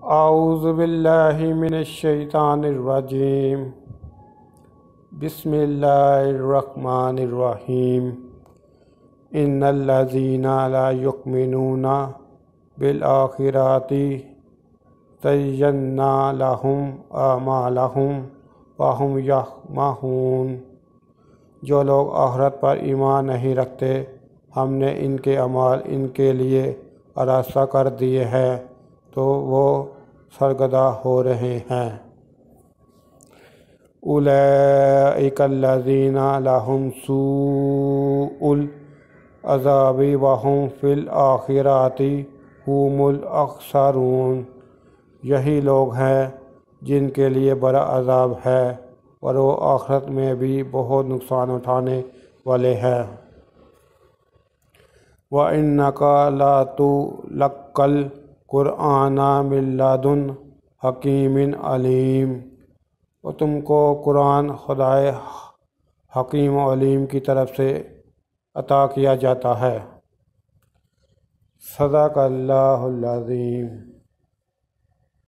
اعوذ باللہ من الشیطان الرجیم بسم اللہ الرحمن الرحیم ان الذین لا یؤمنون بالآخرۃ زینا لہم اعمالہم وہم یطمعون۔ جو لوگ آخرت پر ایمان نہیں رکھتے ہم نے ان کے اعمال ان کے لیے آراستہ کر دیے ہیں تو وہ سرگرداں ہو رہے ہیں۔ اولئک الذین لہم سوء العذاب وہم فی الآخرۃ ھم الاخسرون۔ یہی لوگ ہیں جن کے لیے برا عذاب ہے اور وہ آخرت میں بھی بہت نقصان اٹھانے والے ہیں۔ وَإِنَّكَ لَتُلَقَّى الْقُرْآنَ مِن لَّدُنْ حَكِيمٍ عَلِيمٍ۔ اور تم کو قرآن خدائے حکیم و علیم کی طرف سے عطا کیا جاتا ہے۔ صدق اللہ العظیم۔